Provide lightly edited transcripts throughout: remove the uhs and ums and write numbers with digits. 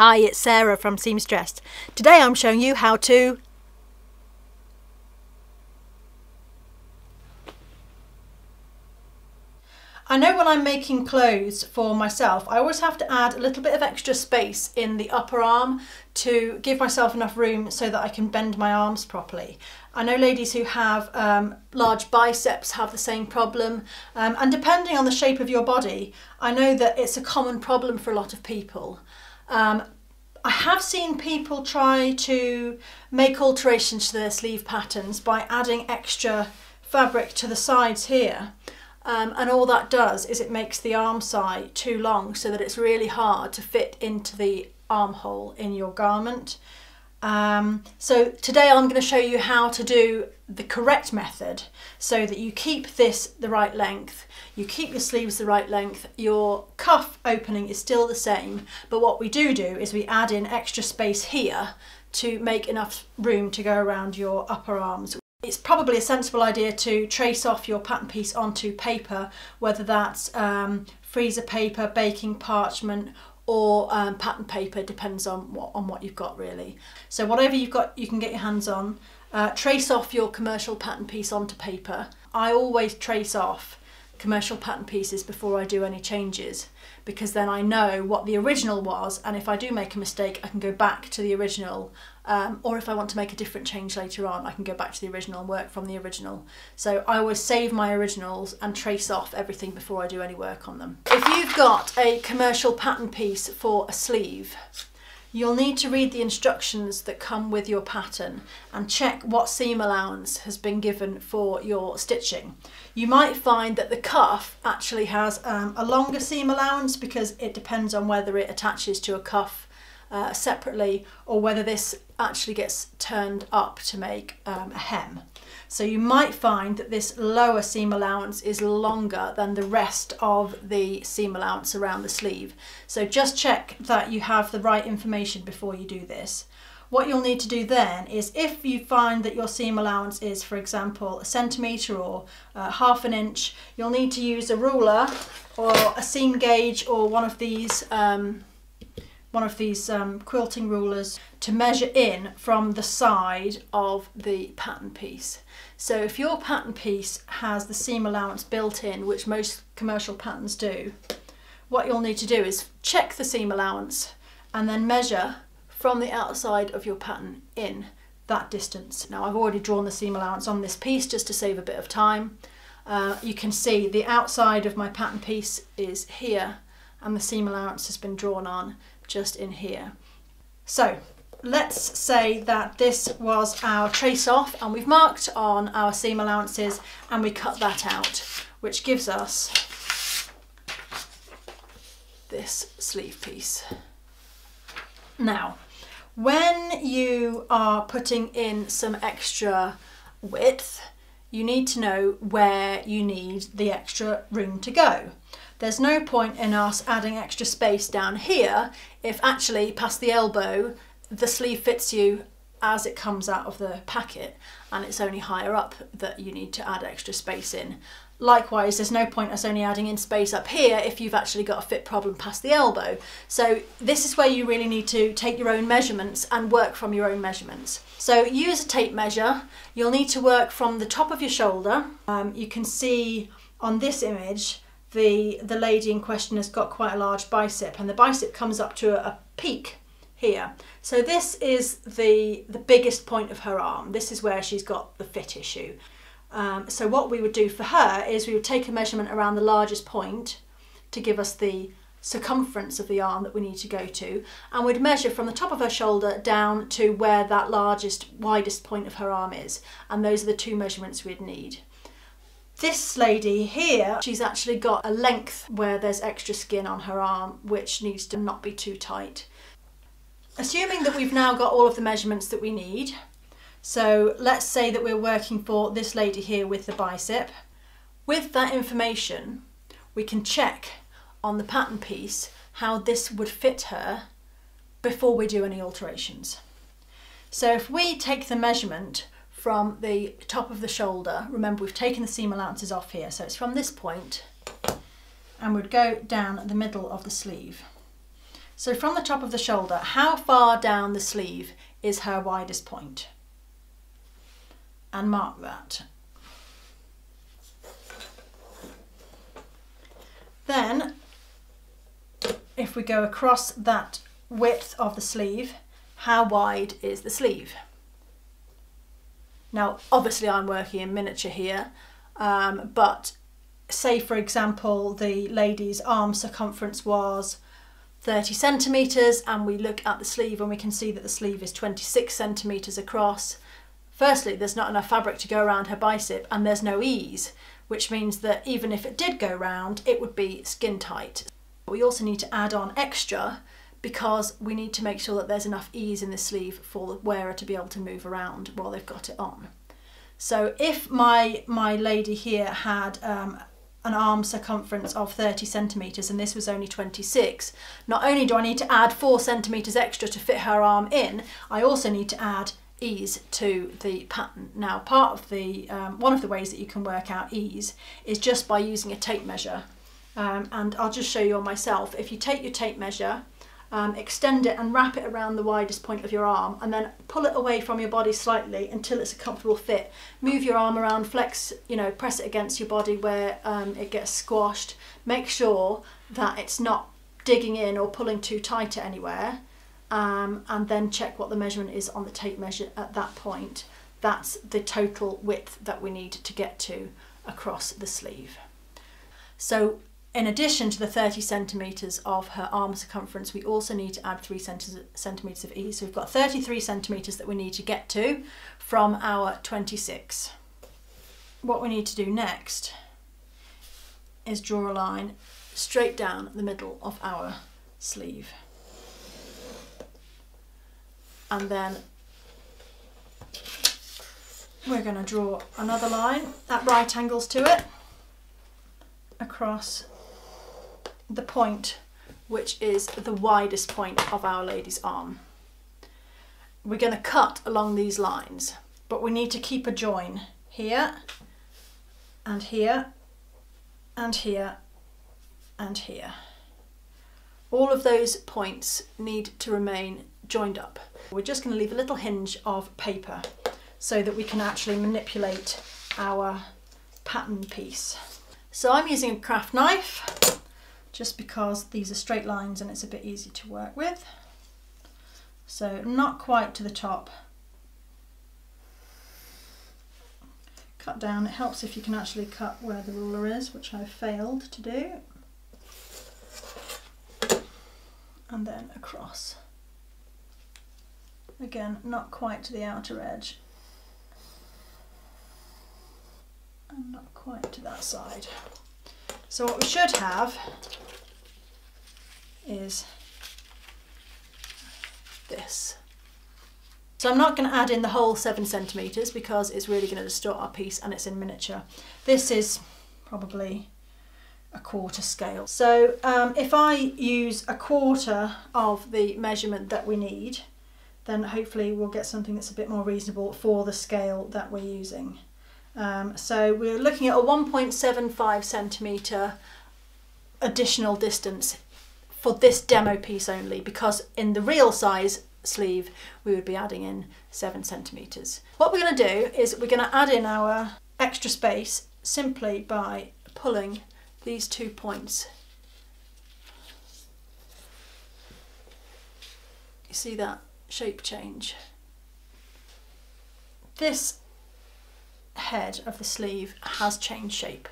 Hi, it's Sarah from Seamstress. Today I'm showing you how to I know when I'm making clothes for myself, I always have to add a little bit of extra space in the upper arm to give myself enough room so that I can bend my arms properly. I know ladies who have large biceps have the same problem, and depending on the shape of your body, I know that it's a common problem for a lot of people. I have seen people try to make alterations to their sleeve patterns by adding extra fabric to the sides here. And all that does is it makes the arm side too long so that it's really hard to fit into the armhole in your garment. So today I'm going to show you how to do the correct method so that you keep this the right length, you keep your sleeves the right length, your cuff opening is still the same, but what we do is we add in extra space here to make enough room to go around your upper arms. It's probably a sensible idea to trace off your pattern piece onto paper, whether that's freezer paper, baking parchment or pattern paper, depends on what you've got really. So whatever you've got you can get your hands on, trace off your commercial pattern piece onto paper. I always trace off commercial pattern pieces before I do any changes, because then I know what the original was, and if I do make a mistake I can go back to the original, or if I want to make a different change later on I can go back to the original and work from the original. So I always save my originals and trace off everything before I do any work on them. If you've got a commercial pattern piece for a sleeve, you'll need to read the instructions that come with your pattern and check what seam allowance has been given for your stitching. You might find that the cuff actually has a longer seam allowance because it depends on whether it attaches to a cuff separately or whether this actually gets turned up to make a hem. So you might find that this lower seam allowance is longer than the rest of the seam allowance around the sleeve. So just check that you have the right information before you do this. What you'll need to do then is, if you find that your seam allowance is, for example, 1 centimetre or half an inch, you'll need to use a ruler or a seam gauge or one of these quilting rulers to measure in from the side of the pattern piece. So if your pattern piece has the seam allowance built in, which most commercial patterns do, what you'll need to do is check the seam allowance and then measure from the outside of your pattern in that distance. Now I've already drawn the seam allowance on this piece just to save a bit of time. You can see the outside of my pattern piece is here and the seam allowance has been drawn on just in here. So let's say that this was our trace off and we've marked on our seam allowances and we cut that out, which gives us this sleeve piece. Now, when you are putting in some extra width, you need to know where you need the extra room to go. There's no point in us adding extra space down here if actually past the elbow the sleeve fits you as it comes out of the packet and it's only higher up that you need to add extra space in. Likewise, there's no point us only adding in space up here if you've actually got a fit problem past the elbow. So this is where you really need to take your own measurements and work from your own measurements. So use a tape measure. You'll need to work from the top of your shoulder. You can see on this image the lady in question has got quite a large bicep, and the bicep comes up to a peak here. So this is the biggest point of her arm. This is where she's got the fit issue. So what we would do for her is we would take a measurement around the largest point to give us the circumference of the arm that we need to go to, and we'd measure from the top of her shoulder down to where that widest point of her arm is, and those are the two measurements we'd need. This lady here, she's actually got a length where there's extra skin on her arm which needs to not be too tight. Assuming that we've now got all of the measurements that we need, so let's say that we're working for this lady here with the bicep. With that information, we can check on the pattern piece how this would fit her before we do any alterations. So if we take the measurement from the top of the shoulder, remember we've taken the seam allowances off here, so it's from this point and we'd go down the middle of the sleeve. So from the top of the shoulder, how far down the sleeve is her widest point? And mark that. Then, if we go across that width of the sleeve, how wide is the sleeve? Now, obviously I'm working in miniature here, but say for example, the lady's arm circumference was 30 centimetres and we look at the sleeve and we can see that the sleeve is 26 centimetres across. Firstly, there's not enough fabric to go around her bicep and there's no ease, which means that even if it did go round, it would be skin tight. We also need to add on extra because we need to make sure that there's enough ease in the sleeve for the wearer to be able to move around while they've got it on. So if my lady here had an arm circumference of 30 centimetres and this was only 26, not only do I need to add 4 centimetres extra to fit her arm in, I also need to add ease to the pattern. Now, part of the one of the ways that you can work out ease is just by using a tape measure, and I'll just show you on myself. If you take your tape measure, extend it and wrap it around the widest point of your arm and then pull it away from your body slightly until it's a comfortable fit. Move your arm around, flex, press it against your body where it gets squashed. Make sure that it's not digging in or pulling too tight anywhere, and then check what the measurement is on the tape measure at that point. That's the total width that we need to get to across the sleeve. So in addition to the 30 centimetres of her arm circumference, we also need to add 3 centimetres of ease. So we've got 33 centimetres that we need to get to from our 26. What we need to do next is draw a line straight down the middle of our sleeve. And then we're going to draw another line at right angles to it across the point which is the widest point of our lady's arm. We're going to cut along these lines, but we need to keep a join here and here and here and here. All of those points need to remain joined up. We're just going to leave a little hinge of paper so that we can actually manipulate our pattern piece. So I'm using a craft knife just because these are straight lines and it's a bit easy to work with. So not quite to the top. Cut down. It helps if you can actually cut where the ruler is, which I failed to do. And then across. Again, not quite to the outer edge. And not quite to that side. So what we should have is this. So I'm not going to add in the whole 7 centimetres because it's really going to distort our piece and it's in miniature. This is probably a quarter scale. So if I use a quarter of the measurement that we need, then hopefully we'll get something that's a bit more reasonable for the scale that we're using. So we're looking at a 1.75 centimetre additional distance for this demo piece only, because in the real size sleeve we would be adding in 7 centimetres. What we're going to do is we're going to add in our extra space simply by pulling these 2 points. You see that shape change? This head of the sleeve has changed shape,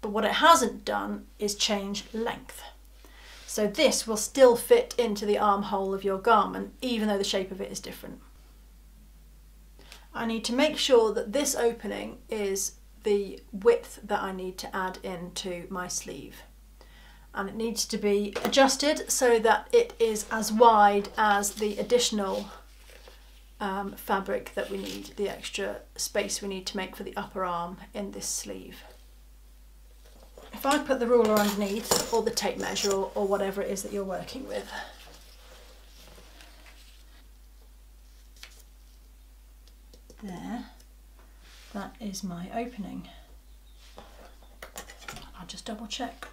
but what it hasn't done is change length. So this will still fit into the armhole of your garment even though the shape of it is different. I need to make sure that this opening is the width that I need to add into my sleeve, and it needs to be adjusted so that it is as wide as the additional fabric that we need, the extra space we need to make for the upper arm in this sleeve. If I put the ruler underneath, or the tape measure, or whatever it is that you're working with, there, that is my opening. I'll just double check.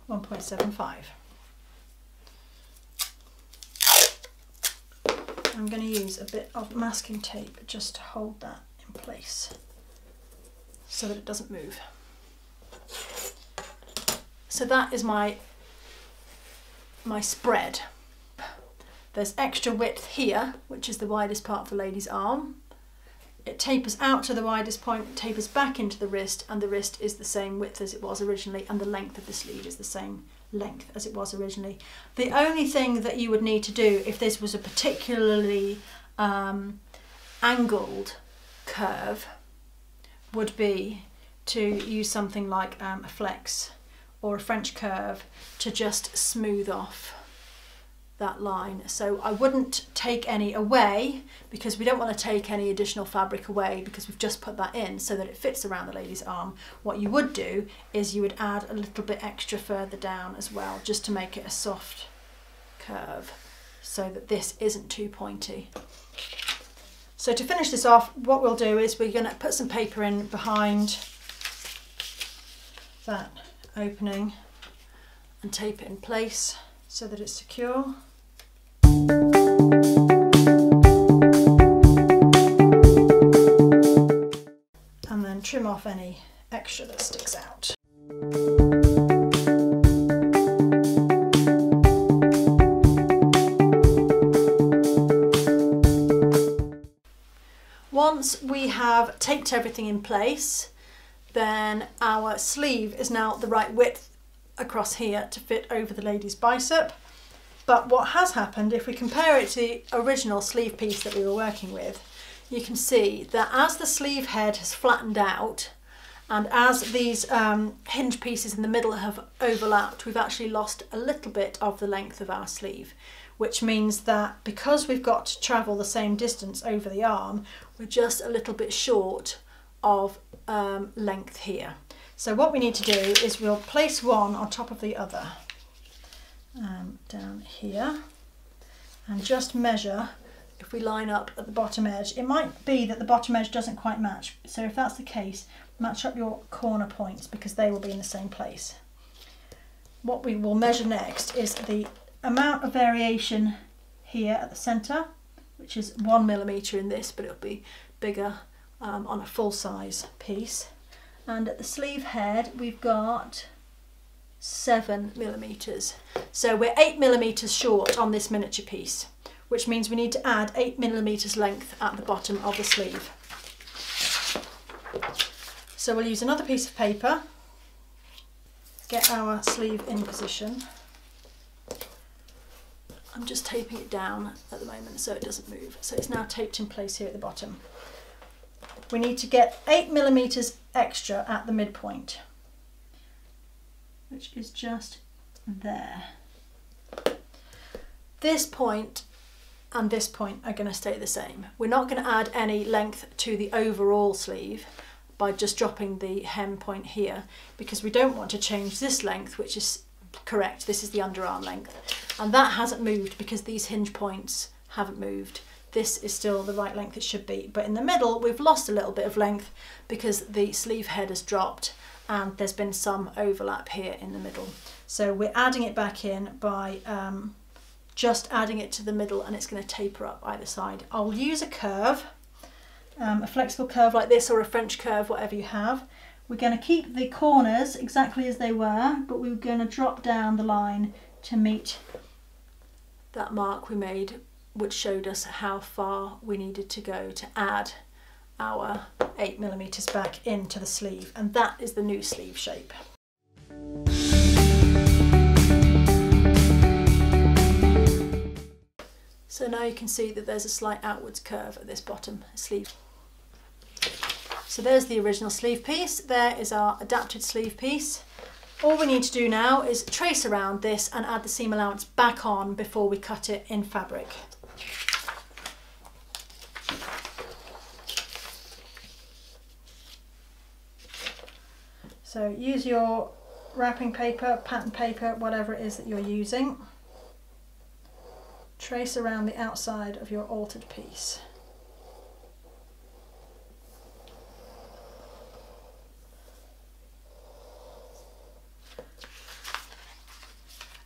1.75. I'm going to use a bit of masking tape just to hold that in place so that it doesn't move. So that is my spread. There's extra width here, which is the widest part of the lady's arm. It tapers out to the widest point, it tapers back into the wrist, and the wrist is the same width as it was originally, and the length of the sleeve is the same length as it was originally. The only thing that you would need to do if this was a particularly angled curve would be to use something like a flex or a French curve to just smooth off that line. So I wouldn't take any away, because we don't want to take any additional fabric away because we've just put that in so that it fits around the lady's arm. What you would do is you would add a little bit extra further down as well, just to make it a soft curve so that this isn't too pointy. So to finish this off, what we'll do is we're going to put some paper in behind that opening and tape it in place so that it's secure. And then trim off any extra that sticks out. Once we have taped everything in place, then our sleeve is now the right width across here to fit over the lady's bicep. But what has happened, if we compare it to the original sleeve piece that we were working with, you can see that as the sleeve head has flattened out and as these hinge pieces in the middle have overlapped, we've actually lost a little bit of the length of our sleeve, which means that because we've got to travel the same distance over the arm, we're just a little bit short of length here. So what we need to do is we'll place one on top of the other down here and just measure. If we line up at the bottom edge, it might be that the bottom edge doesn't quite match, so if that's the case, match up your corner points because they will be in the same place. What we will measure next is the amount of variation here at the centre, which is 1 millimetre in this, but it'll be bigger on a full size piece. And at the sleeve head we've got 7 millimetres. So we're 8 millimetres short on this miniature piece, which means we need to add 8 millimetres length at the bottom of the sleeve. So we'll use another piece of paper, get our sleeve in position. I'm just taping it down at the moment so it doesn't move. So it's now taped in place here at the bottom. We need to get 8 millimetres extra at the midpoint, which is just there. This point and this point are going to stay the same. We're not going to add any length to the overall sleeve by just dropping the hem point here, because we don't want to change this length, which is correct. This is the underarm length, and that hasn't moved because these hinge points haven't moved. This is still the right length it should be, but in the middle we've lost a little bit of length because the sleeve head has dropped and there's been some overlap here in the middle. So we're adding it back in by just adding it to the middle, and it's going to taper up either side. I'll use a curve, a flexible curve like this or a French curve, whatever you have. We're going to keep the corners exactly as they were, but we're going to drop down the line to meet that mark we made, which showed us how far we needed to go to add our 8 millimetres back into the sleeve, and that is the new sleeve shape. So now you can see that there's a slight outwards curve at this bottom sleeve. So there's the original sleeve piece, there is our adapted sleeve piece. All we need to do now is trace around this and add the seam allowance back on before we cut it in fabric. So use your wrapping paper, pattern paper, whatever it is that you're using. Trace around the outside of your altered piece.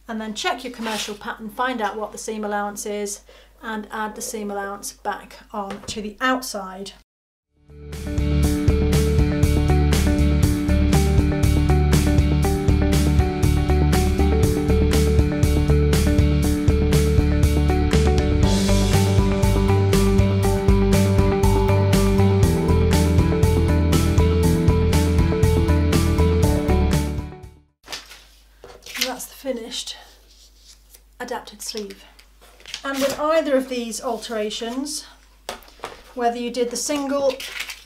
And then check your commercial pattern, find out what the seam allowance is, and add the seam allowance back on to the outside. That's the finished adapted sleeve. And with either of these alterations, whether you did the single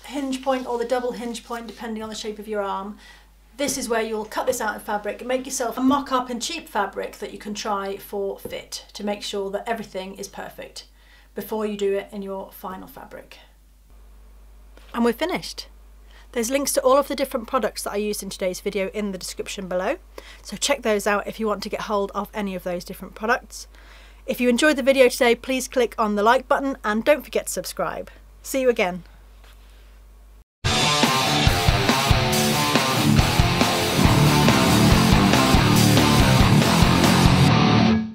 hinge point or the double hinge point depending on the shape of your arm, this is where you'll cut this out of fabric and make yourself a mock-up in cheap fabric that you can try for fit to make sure that everything is perfect before you do it in your final fabric. And we're finished. There's links to all of the different products that I used in today's video in the description below, so check those out if you want to get hold of any of those different products. If you enjoyed the video today, please click on the like button and don't forget to subscribe. See you again.